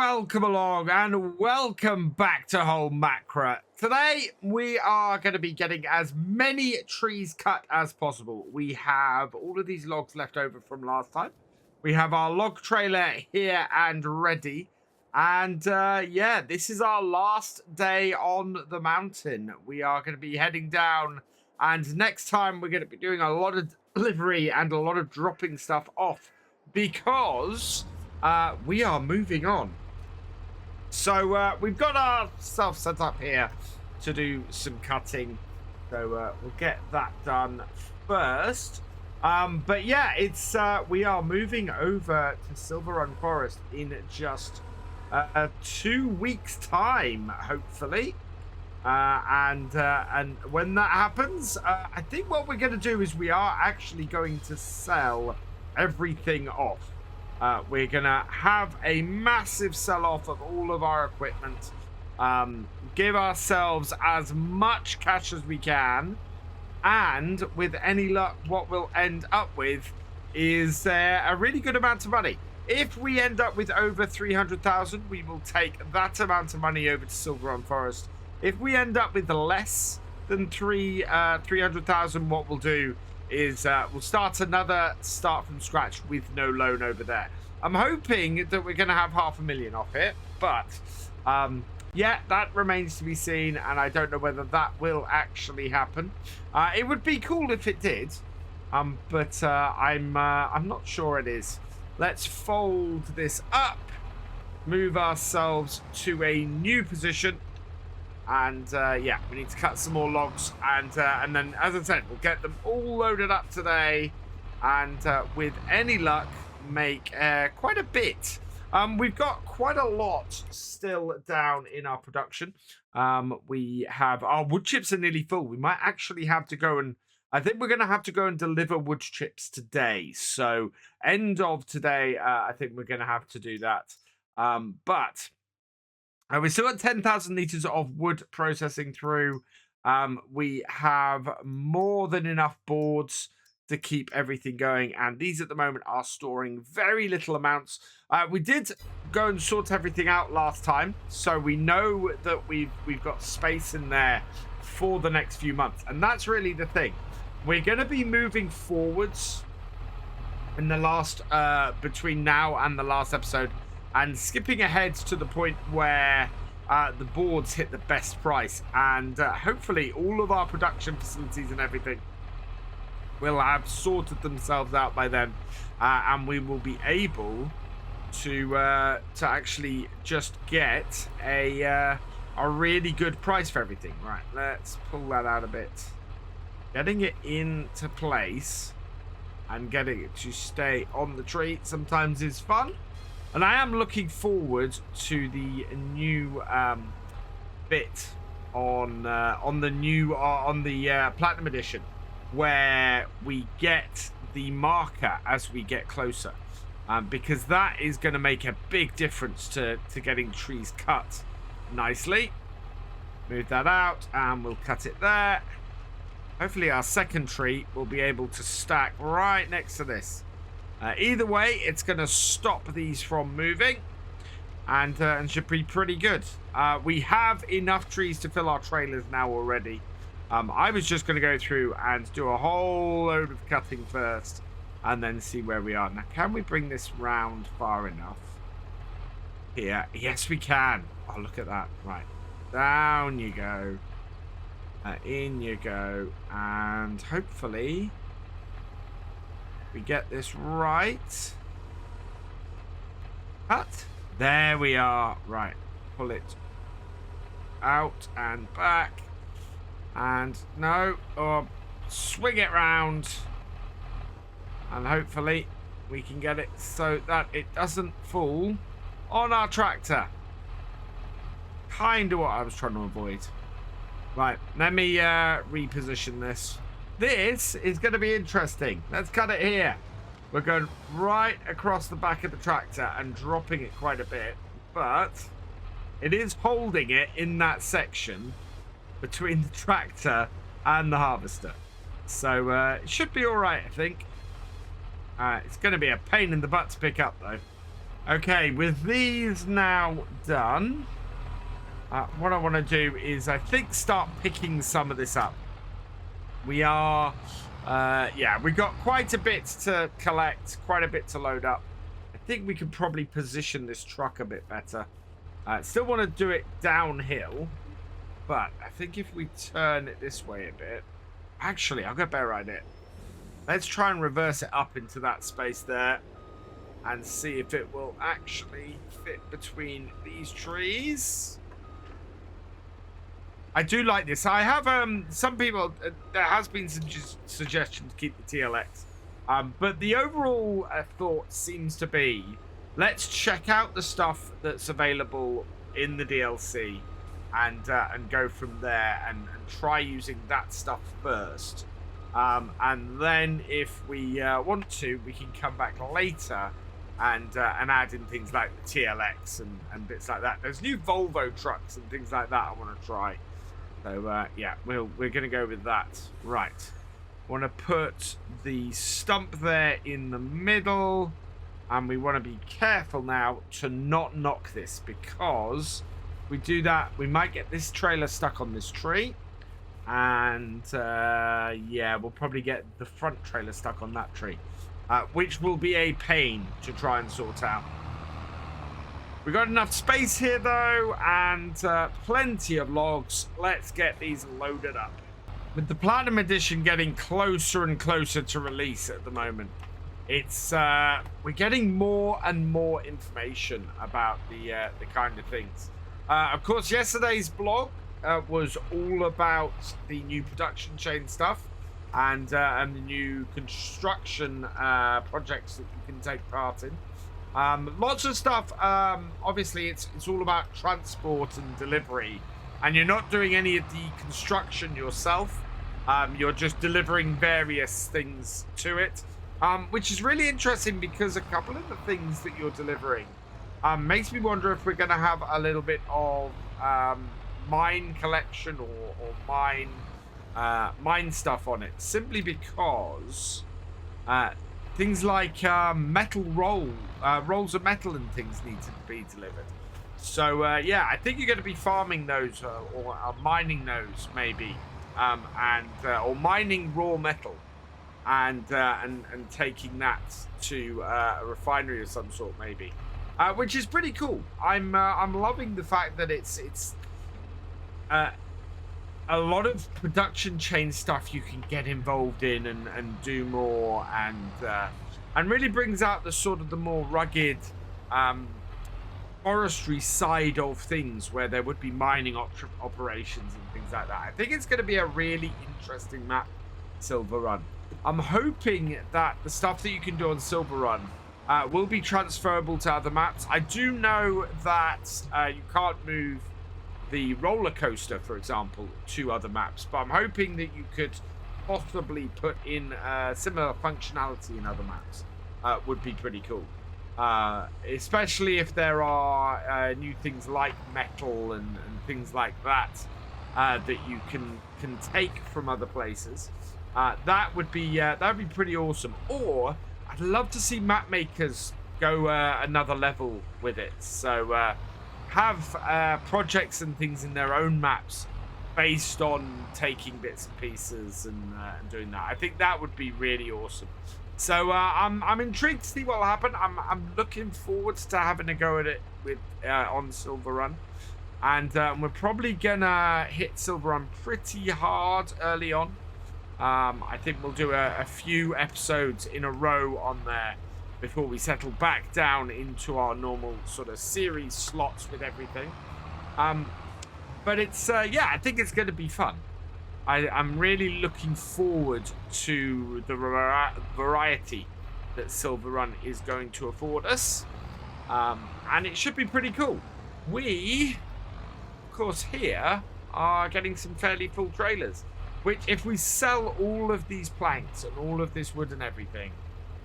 welcome along and welcome back to Holmåkra. Today we are going to be getting as many trees cut as possible. We have all of these logs left over from last time. We have our log trailer here and ready. And yeah, this is our last day on the mountain. We are going to be heading down, and next time we're going to be doing a lot of delivery and a lot of dropping stuff off because we are moving on. So we've got ourselves set up here to do some cutting. So we'll get that done first. But yeah, it's we are moving over to Silverrun Forest in just 2 weeks' time, hopefully. And when that happens, I think what we're going to do is we are actually going to sell everything off. We're going to have a massive sell-off of all of our equipment. Give ourselves as much cash as we can. And with any luck, what we'll end up with is a really good amount of money. If we end up with over 300,000, we will take that amount of money over to Silverrun Forest. If we end up with less than 300,000, what we'll do is we'll start another start from scratch with no loan over there. I'm hoping that we're going to have 500,000 off it, but yeah, that remains to be seen, and I don't know whether that will actually happen. It would be cool if it did, but I'm not sure it is. Let's fold this up, move ourselves to a new position, and yeah, we need to cut some more logs, and then, as I said, we'll get them all loaded up today, and with any luck, make quite a bit. We've got quite a lot still down in our production. We have our wood chips are nearly full. We might actually have to go and I think we're going to have to go and deliver wood chips today. So end of today, I think we're going to have to do that. But we still got 10,000 liters of wood processing through. We have more than enough boards to keep everything going, and these at the moment are storing very little amounts. We did go and sort everything out last time, so we know that we've got space in there for the next few months, and that's really the thing. We're going to be moving forwards in the last between now and the last episode, and skipping ahead to the point where the boards hit the best price, and hopefully all of our production facilities and everything will have sorted themselves out by then, and we will be able to actually just get a really good price for everything. Right, let's pull that out a bit. Getting it into place and getting it to stay on the tree sometimes is fun, and I am looking forward to the new bit on the Platinum Edition, where we get the marker as we get closer, because that is going to make a big difference to getting trees cut nicely. Move that out and we'll cut it there. Hopefully our second tree will be able to stack right next to this. Either way, it's going to stop these from moving, and should be pretty good. We have enough trees to fill our trailers now already. I was just going to go through and do a whole load of cutting first and then see where we are. Now, can we bring this round far enough? Here. Yes, we can. Oh, look at that. Right. Down you go. In you go. And hopefully we get this right. Cut. There we are. Right. Pull it out and back. And no, or swing it round, and hopefully we can get it so that it doesn't fall on our tractor. Kind of what I was trying to avoid. Right, let me reposition this. This is going to be interesting. Let's cut it here. We're going right across the back of the tractor and dropping it quite a bit, but it is holding it in that section between the tractor and the harvester. So it should be all right, I think. It's going to be a pain in the butt to pick up, though. Okay, with these now done, what I want to do is, I think, start picking some of this up. We are, yeah, we got quite a bit to collect, quite a bit to load up. I think we could probably position this truck a bit better. Still want to do it downhill, but I think if we turn it this way a bit, actually, I've got a better idea. Let's try and reverse it up into that space there and see if it will actually fit between these trees. I do like this. I have some people, there has been some suggestions to keep the TLX. But the overall thought seems to be, let's check out the stuff that's available in the DLC and go from there and try using that stuff first. And then if we want to, we can come back later and add in things like the TLX and bits like that. There's new Volvo trucks and things like that I want to try. So yeah, we're going to go with that. Right. Want to put the stump there in the middle. And we want to be careful now to not knock this, because if we do that, we might get this trailer stuck on this tree. And yeah, we'll probably get the front trailer stuck on that tree, which will be a pain to try and sort out. We got enough space here though, and plenty of logs. Let's get these loaded up. With the Platinum Edition getting closer and closer to release at the moment, it's we're getting more and more information about the kind of things. Of course, yesterday's blog was all about the new production chain stuff and the new construction projects that you can take part in. Lots of stuff. Obviously, it's all about transport and delivery, and you're not doing any of the construction yourself. You're just delivering various things to it, which is really interesting, because a couple of the things that you're delivering makes me wonder if we're going to have a little bit of mine collection or mine stuff on it, simply because things like metal rolls of metal and things need to be delivered. So yeah, I think you're going to be farming those or mining those maybe, or mining raw metal and taking that to a refinery of some sort maybe, which is pretty cool. I'm loving the fact that it's a lot of production chain stuff you can get involved in and do more, and really brings out the sort of the more rugged forestry side of things, where there would be mining operations and things like that. I think it's going to be a really interesting map, Silverrun. I'm hoping that the stuff that you can do on Silverrun will be transferable to other maps. I do know that you can't move the roller coaster, for example, to other maps, but I'm hoping that you could possibly put in similar functionality in other maps. Would be pretty cool, especially if there are new things like metal and things like that that you can take from other places. That would be pretty awesome. Or I'd love to see map makers go another level with it. So have projects and things in their own maps based on taking bits and pieces and doing that. I think that would be really awesome. So I'm intrigued to see what will happen. I'm looking forward to having a go at it with on Silverrun, and we're probably gonna hit Silverrun pretty hard early on. I think we'll do a few episodes in a row on there before we settle back down into our normal sort of series slots with everything. But it's yeah, I think it's going to be fun. I'm really looking forward to the variety that Silverrun is going to afford us, and it should be pretty cool. We, of course, here are getting some fairly full trailers, which, if we sell all of these planks and all of this wood and everything,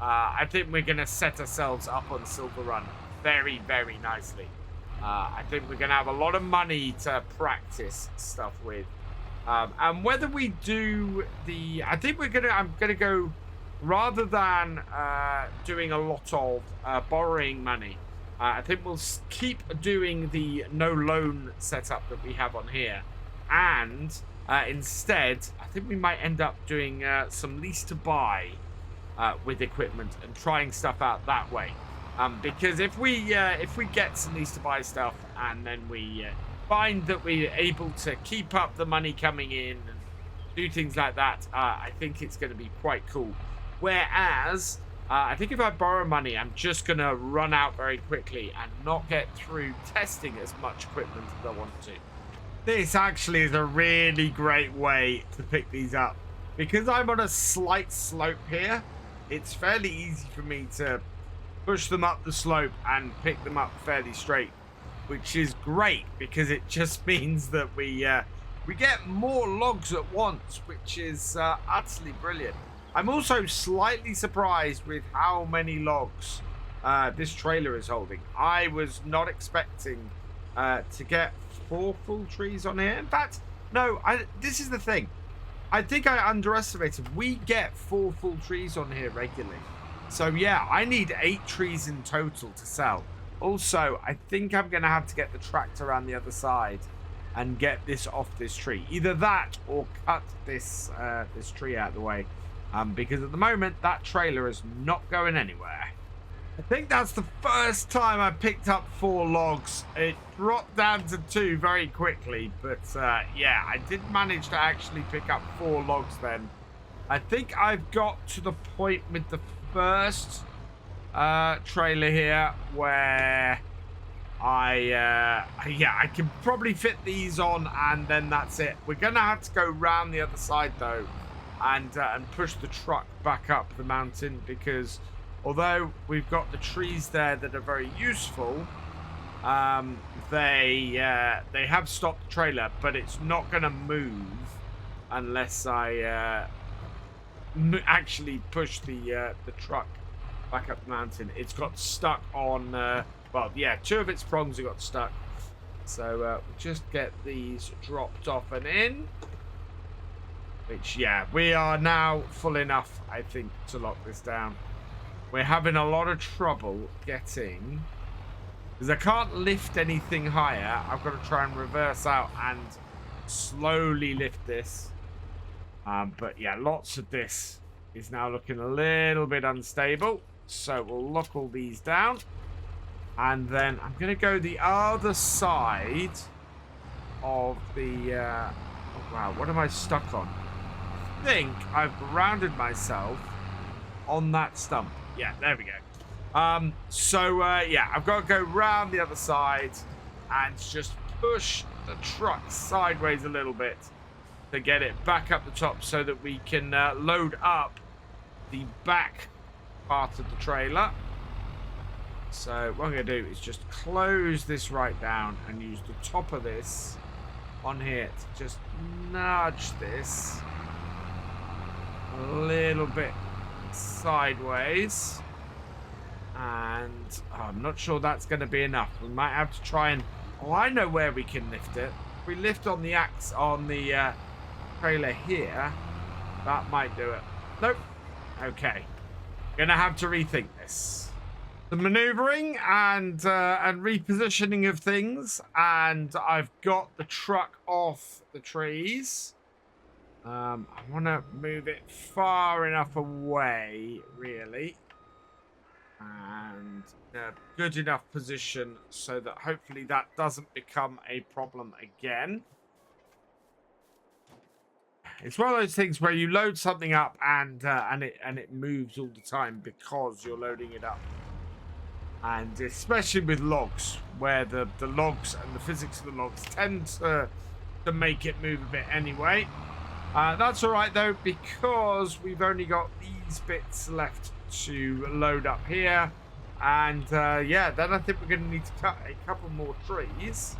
I think we're going to set ourselves up on Silverrun very, very nicely. I think we're going to have a lot of money to practice stuff with. And whether we do the... I think I'm going to go, rather than doing a lot of borrowing money, I think we'll keep doing the no loan setup that we have on here. And instead, I think we might end up doing some lease to buy with equipment and trying stuff out that way. Because if we get some lease to buy stuff and then we find that we're able to keep up the money coming in and do things like that, I think it's going to be quite cool. Whereas, I think if I borrow money, I'm just going to run out very quickly and not get through testing as much equipment as I want to. This actually is a really great way to pick these up. Because I'm on a slight slope here, it's fairly easy for me to push them up the slope and pick them up fairly straight, which is great because it just means that we get more logs at once, which is utterly brilliant. I'm also slightly surprised with how many logs this trailer is holding. I was not expecting to get 4 full trees on here. In fact, no, this is the thing. I think I underestimated. We get 4 full trees on here regularly. So yeah, I need 8 trees in total to sell. Also, I think I'm going to have to get the tractor around the other side and get this off this tree. Either that or cut this this tree out of the way. Because at the moment, that trailer is not going anywhere. I think that's the first time I picked up 4 logs. It dropped down to 2 very quickly. But yeah, I did manage to actually pick up 4 logs then. I think I've got to the point with the first trailer here where I can probably fit these on and then that's it. We're gonna have to go round the other side though and push the truck back up the mountain, because although we've got the trees there that are very useful, they have stopped the trailer, but it's not gonna move unless I actually push the truck back up the mountain. It's got stuck on well, yeah, 2 of its prongs have got stuck, so we'll just get these dropped off and in, which, yeah, we are now full enough, I think, to lock this down. We're having a lot of trouble getting, because I can't lift anything higher. I've got to try and reverse out and slowly lift this. But yeah, lots of this is now looking a little bit unstable. So we'll lock all these down. And then I'm going to go the other side of the... oh, wow, what am I stuck on? I think I've grounded myself on that stump. Yeah, there we go. Yeah, I've got to go round the other side and just push the truck sideways a little bit to get it back up the top so that we can load up the back part of the trailer. So what I'm going to do is just close this right down and use the top of this on here to just nudge this a little bit sideways. And I'm not sure that's going to be enough. We might have to try and... Oh, I know where we can lift it. If we lift on the axe on the trailer here, that might do it. Nope. Okay. Gonna have to rethink this. The maneuvering and repositioning of things, and I've got the truck off the trees. I want to move it far enough away, really, and a good enough position so that hopefully that doesn't become a problem again. It's one of those things where you load something up and it moves all the time because you're loading it up. And especially with logs, where the logs and the physics of the logs tend to make it move a bit anyway. That's all right though, because we've only got these bits left to load up here. And yeah, then I think we're going to need to cut a couple more trees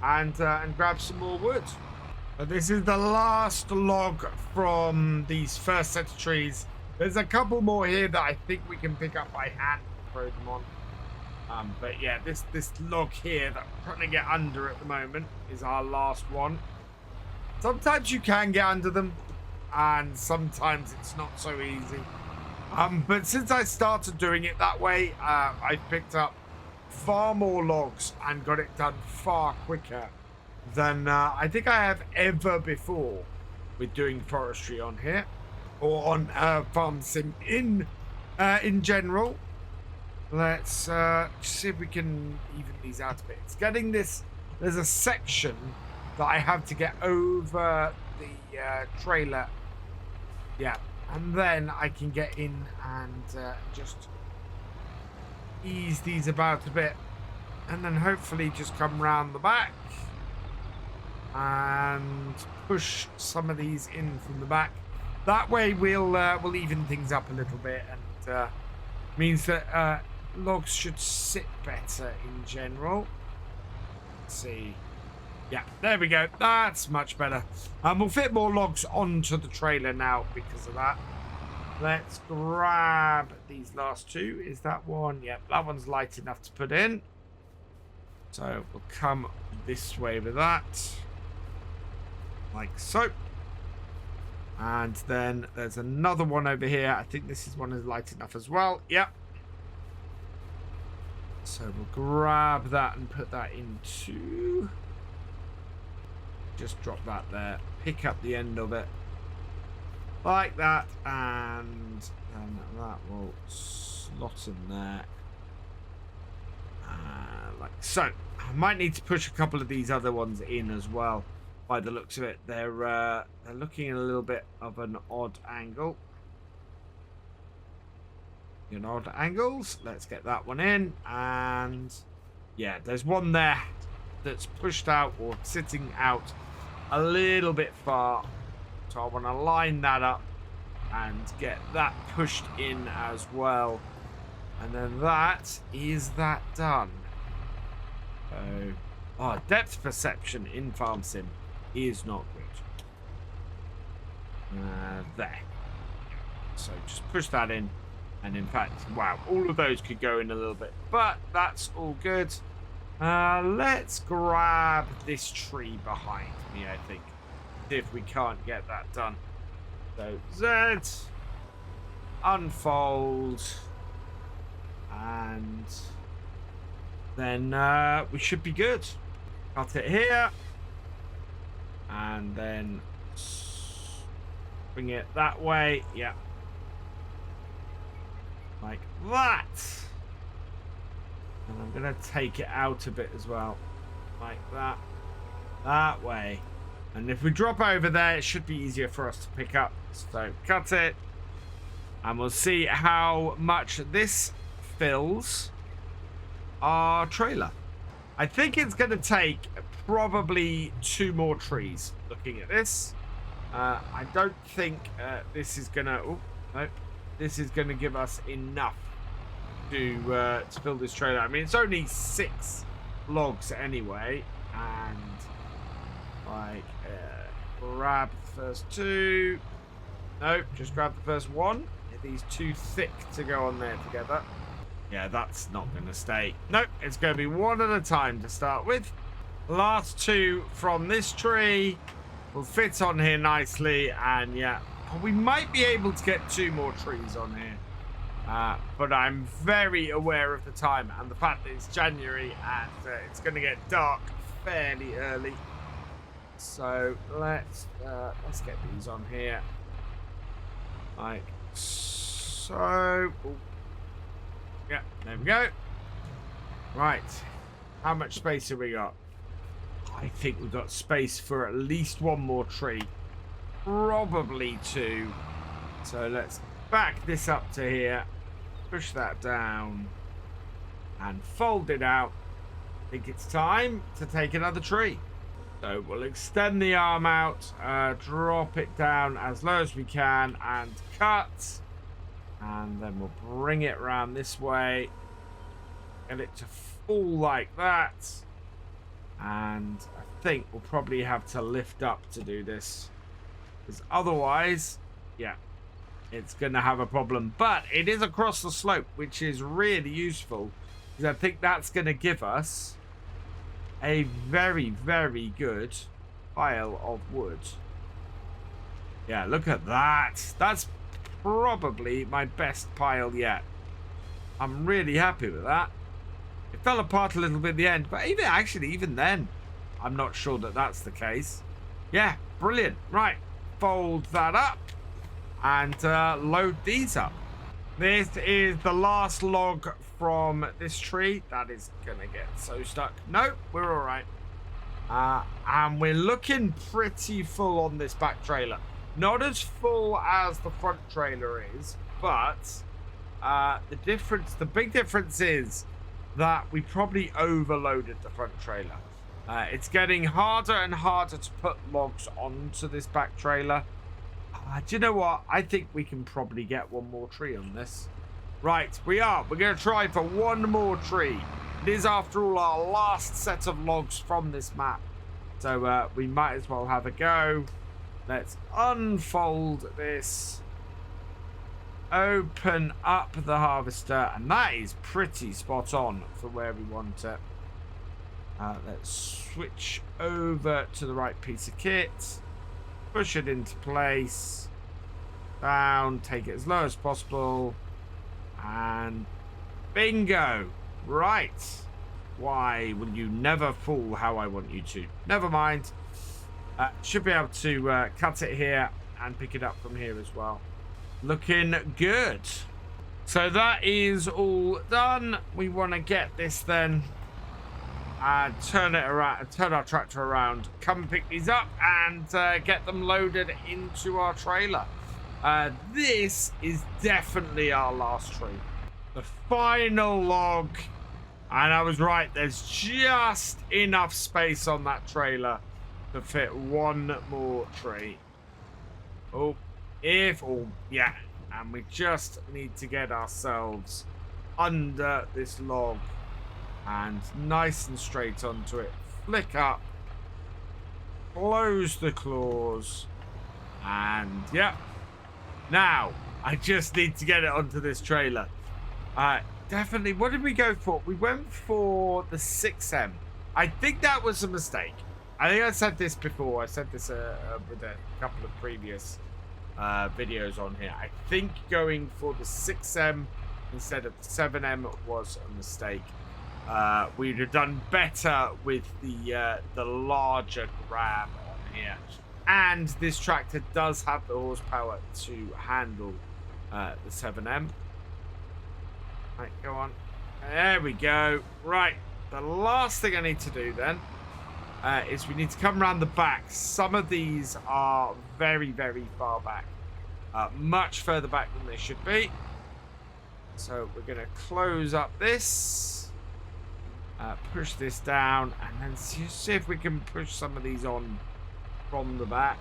and grab some more wood. This is the last log from these first set of trees. There's a couple more here that I think we can pick up by hand and throw them on. But yeah, this log here that I'm trying to get under at the moment is our last one. Sometimes you can get under them, and sometimes it's not so easy. But since I started doing it that way, I picked up far more logs and got it done far quicker than I think I have ever before with doing forestry on here or on farm sim in general. Let's see if we can even these out a bit. It's getting this. There's a section that I have to get over the trailer. Yeah, and then I can get in and just ease these about a bit, and then hopefully just come round the back and push some of these in from the back. That way we'll even things up a little bit, and means that logs should sit better in general. Let's see. Yeah, there we go. That's much better. We'll fit more logs onto the trailer now because of that. Let's grab these last two. Is that one? Yep, that one's light enough to put in. So we'll come this way with that. Like so. And then there's another one over here. I think this is one is light enough as well. Yep. So we'll grab that and put that into... Just drop that there. Pick up the end of it. Like that. And then that will slot in there. Like so. I might need to push a couple of these other ones in as well. By the looks of it. They're looking at a little bit of an odd angle. In odd angles. Let's get that one in. And yeah, there's one there that's pushed out or sitting out a little bit far. So I want to line that up and get that pushed in as well. And then that is that done. So, depth perception in Farm Sim is not good. There. So just push that in. And in fact, wow, all of those could go in a little bit. But that's all good. Let's grab this tree behind me, I think. See if we can't get that done. So Z, unfold, and then we should be good. Cut it here, and then bring it that way. Yeah, like that. And I'm going to take it out a bit as well. Like that. That way. And if we drop over there, it should be easier for us to pick up. So cut it. And we'll see how much this fills our trailer. I think it's going to take probably 2 more trees looking at this. I don't think this is going to... Oh, no. This is going to give us enough to fill this trailer. I mean, it's only 6 logs anyway, and like grab the first 2. Nope, just grab the first 1. Are these too thick to go on there together? Yeah, that's not going to stay. Nope, it's going to be 1 at a time to start with. Last 2 from this tree will fit on here nicely, and yeah, we might be able to get 2 more trees on here. But I'm very aware of the time and the fact that it's January and it's going to get dark fairly early. So let's get these on here, like so. Ooh. Yeah, there we go. Right, how much space have we got? I think we've got space for at least 1 more tree, probably 2. So let's back this up to here, push that down, and fold it out. I think it's time to take another tree. So we'll extend the arm out, drop it down as low as we can, and cut. And then we'll bring it around this way, get it to fall like that. And I think we'll probably have to lift up to do this, because otherwise, yeah, it's going to have a problem. But it is across the slope, which is really useful, because I think that's going to give us a very, very good pile of wood. Yeah, look at that. That's probably my best pile yet. I'm really happy with that. It fell apart a little bit at the end, but even then, I'm not sure that that's the case. Yeah, brilliant. Right, fold that up and load these up. This is the last log from this tree. That is gonna get so stuck. Nope, we're all right. And we're looking pretty full on this back trailer. Not as full as the front trailer is, but the big difference is that we probably overloaded the front trailer. It's getting harder and harder to put logs onto this back trailer. Do you know what? I think we can probably get one more tree on this. Right, we're going to try for one more tree. It is, after all, our last set of logs from this map. So we might as well have a go. Let's unfold this. Open up the harvester. And that is pretty spot on for where we want it. Let's switch over to the right piece of kit. Push it into place. Down. Take it as low as possible. And bingo. Right. Why will you never fool how I want you to? Never mind. Should be able to cut it here and pick it up from here as well. Looking good. So that is all done. We want to get this then. Turn it around, turn our tractor around, come pick these up and get them loaded into our trailer. This is definitely our last tree. The final log. And I was right, there's just enough space on that trailer to fit one more tree. Yeah. And we just need to get ourselves under this log and nice and straight onto it. Flick up, close the claws, and yeah. Now I just need to get it onto this trailer. Definitely. What did we go for? We went for the 6M. I think that was a mistake. I think I said this before. I said this with a couple of previous videos on here. I think going for the 6M instead of the 7M was a mistake. We'd have done better with the larger grab on here. And this tractor does have the horsepower to handle the 7M. Right, go on. There we go. Right, the last thing I need to do then is we need to come around the back. Some of these are very, very far back. Much further back than they should be. So we're going to close up this. Push this down. And then see if we can push some of these on from the back.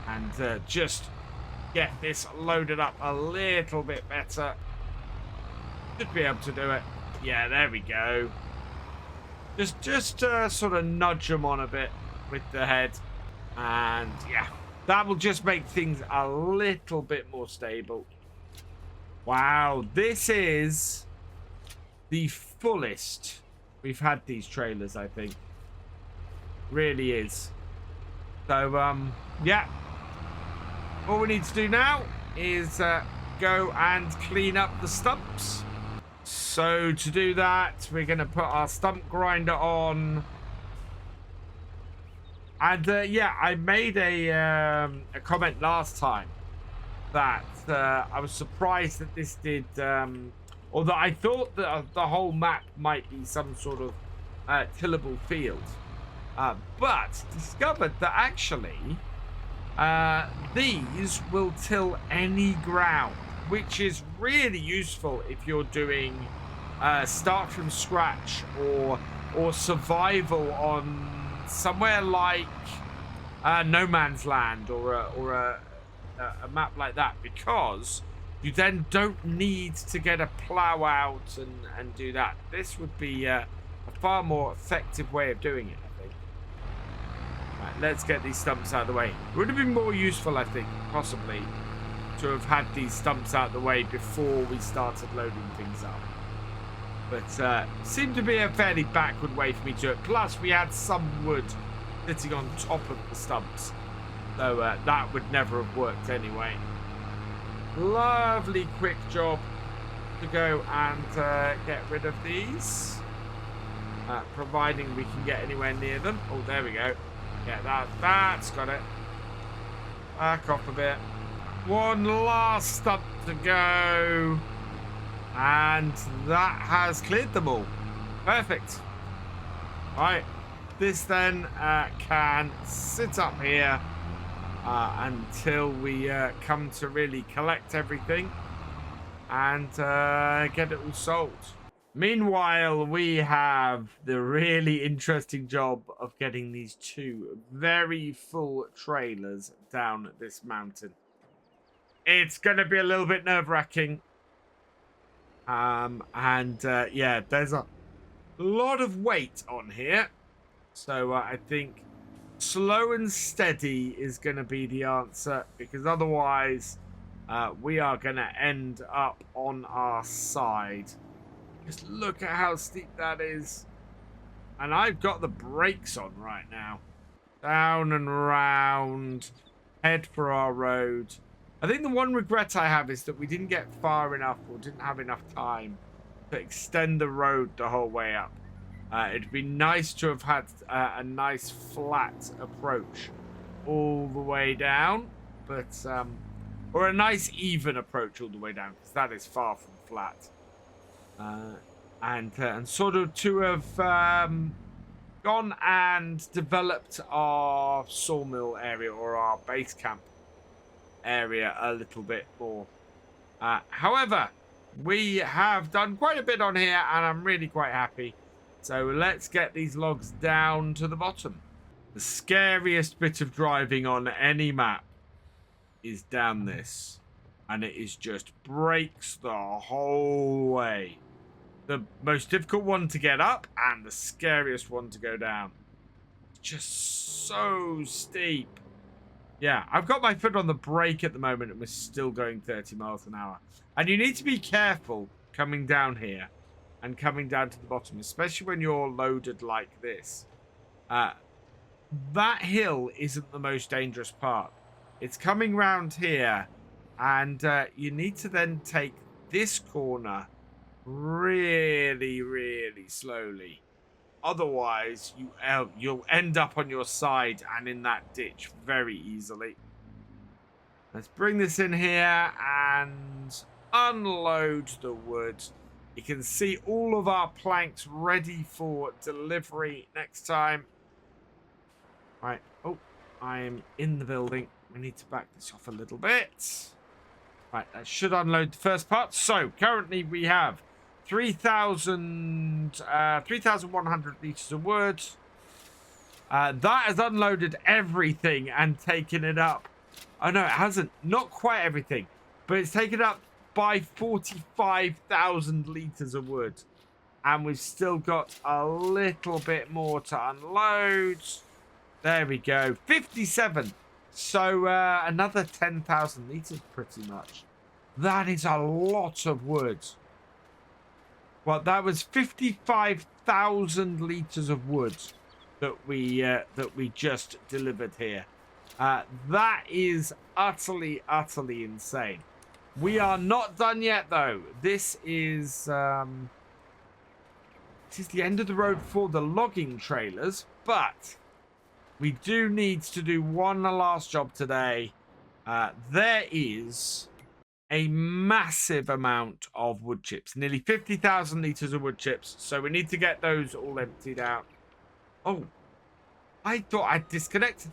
And just get this loaded up a little bit better. Should be able to do it. Yeah, there we go. Just sort of nudge them on a bit with the head. And yeah, that will just make things a little bit more stable. Wow, this is the fullest we've had these trailers, I think. Really is. So, yeah. All we need to do now is go and clean up the stumps. So to do that, we're going to put our stump grinder on. And yeah, I made a comment last time that I was surprised that this did, or that I thought that the whole map might be some sort of tillable field. But discovered that actually these will till any ground, which is really useful if you're doing start from scratch or survival on somewhere like No Man's Land or a map like that, because you then don't need to get a plow out and do that. This would be a far more effective way of doing it, I think. Right, let's get these stumps out of the way. It would have been more useful, I think, possibly, to have had these stumps out of the way before we started loading things up. But seemed to be a fairly backward way for me to do it. Plus, we had some wood sitting on top of the stumps. So that would never have worked anyway. Lovely quick job. to go and get rid of these. Providing we can get anywhere near them. Oh, there we go. Yeah, that's got it. Back off a bit. One last stump to go. And that has cleared them all. Perfect. Right. This then can sit up here until we come to really collect everything and get it all sold. Meanwhile, we have the really interesting job of getting these two very full trailers down this mountain. It's going to be a little bit nerve-wracking. Yeah, there's a lot of weight on here. So I think slow and steady is going to be the answer, because otherwise we are going to end up on our side. Just look at how steep that is. And I've got the brakes on right now. Down and round. Head for our road. I think the one regret I have is that we didn't get far enough or didn't have enough time to extend the road the whole way up. It'd be nice to have had a nice flat approach all the way down. But, or a nice even approach all the way down, because that is far from flat. And sort of to have gone and developed our sawmill area or our base camp area a little bit more. However, we have done quite a bit on here and I'm really quite happy. So let's get these logs down to the bottom. The scariest bit of driving on any map is down this. And it is just brakes the whole way. The most difficult one to get up and the scariest one to go down. Just so steep. Yeah, I've got my foot on the brake at the moment and we're still going 30 miles an hour. And you need to be careful coming down here and coming down to the bottom, especially when you're loaded like this. That hill isn't the most dangerous part. It's coming round here and you need to then take this corner really, really slowly. Otherwise, you'll end up on your side and in that ditch very easily. Let's bring this in here and unload the wood. You can see all of our planks ready for delivery next time. Right. Oh, I'm in the building. We need to back this off a little bit. Right, that should unload the first part. So, currently we have 3,100 litres of wood. That has unloaded everything and taken it up. Oh, no, it hasn't. Not quite everything. But it's taken up by 45,000 litres of wood. And we've still got a little bit more to unload. There we go. 57. So another 10,000 litres pretty much. That is a lot of wood. Well, that was 55,000 litres of wood that we just delivered here. That is utterly, utterly insane. We are not done yet, though. This is the end of the road for the logging trailers, but we do need to do one last job today. There is a massive amount of wood chips, nearly 50,000 litres of wood chips. So we need to get those all emptied out. Oh, I thought I'd disconnected.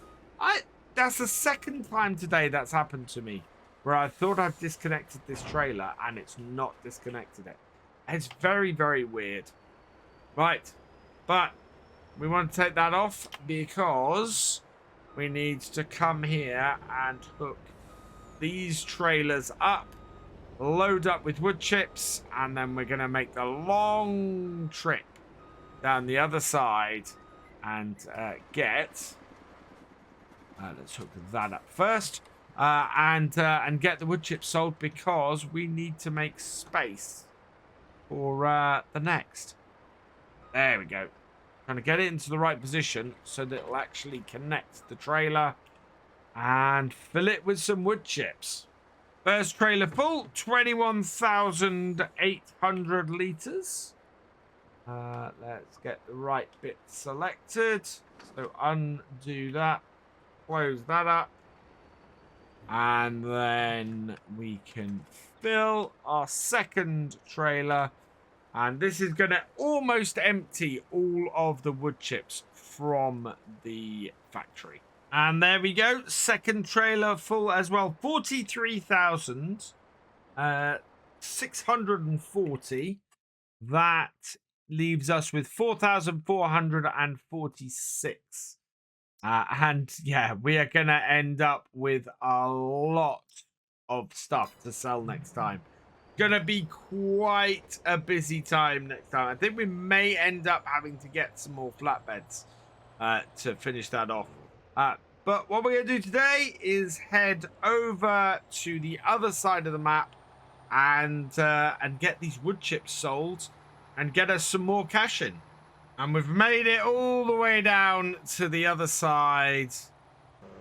That's the second time today that's happened to me, where I thought I've disconnected this trailer and it's not disconnected it. It's very, very weird. Right, but we want to take that off because we need to come here and hook these trailers up, load up with wood chips, and then we're going to make the long trip down the other side and get... let's hook that up first. And get the wood chips sold because we need to make space for the next. There we go. Trying to get it into the right position so that it'll actually connect the trailer and fill it with some wood chips. First trailer full, 21,800 liters. Let's get the right bit selected. So undo that, close that up. And then we can fill our second trailer. And this is going to almost empty all of the wood chips from the factory. And there we go. Second trailer full as well. 43,640. That leaves us with 4,446. And yeah, we are going to end up with a lot of stuff to sell next time. Going to be quite a busy time next time. I think we may end up having to get some more flatbeds to finish that off. But what we're going to do today is head over to the other side of the map and get these wood chips sold and get us some more cash in. And we've made it all the way down to the other side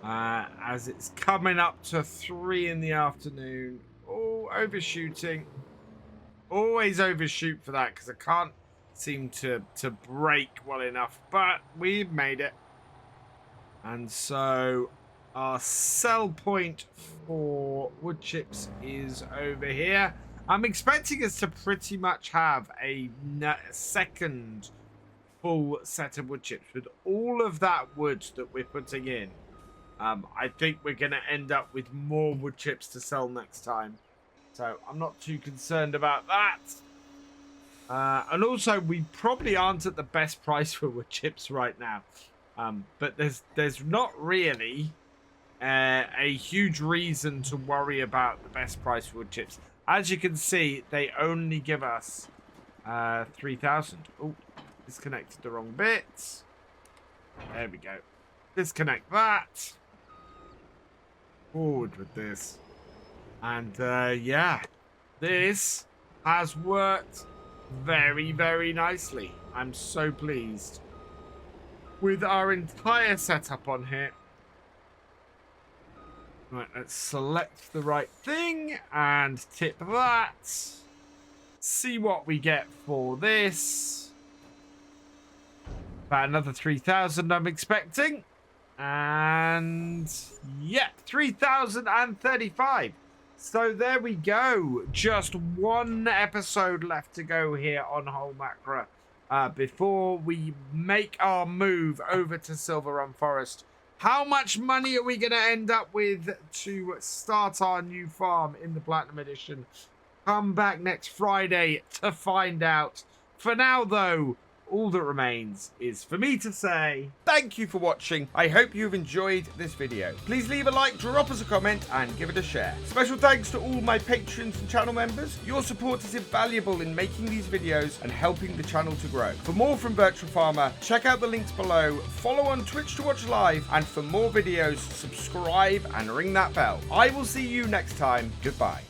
as it's coming up to 3 in the afternoon. Oh, overshooting. Always overshoot for that because I can't seem to break well enough. But we've made it. And so our sell point for wood chips is over here. I'm expecting us to pretty much have a second full set of wood chips with all of that wood that we're putting in. I think we're going to end up with more wood chips to sell next time. So I'm not too concerned about that. And also, we probably aren't at the best price for wood chips right now. But there's not really a huge reason to worry about the best price for wood chips. As you can see, they only give us 3,000. Oh, disconnected the wrong bit. There we go. Disconnect that. Forward with this. And yeah, this has worked very, very nicely. I'm so pleased with our entire setup on here. Right, let's select the right thing and tip that. See what we get for this. About another 3,000 I'm expecting. And yeah, 3,035. So there we go. Just one episode left to go here on Holmåkra before we make our move over to Silverrun Forest. How much money are we going to end up with to start our new farm in the Platinum Edition? Come back next Friday to find out. For now, though, all that remains is for me to say thank you for watching. I hope you've enjoyed this video. Please leave a like, drop us a comment, and give it a share. Special thanks to all my patrons and channel members. Your support is invaluable in making these videos and helping the channel to grow. For more from Virtual Farmer, check out the links below, follow on Twitch to watch live, and for more videos, subscribe and ring that bell. I will see you next time. Goodbye.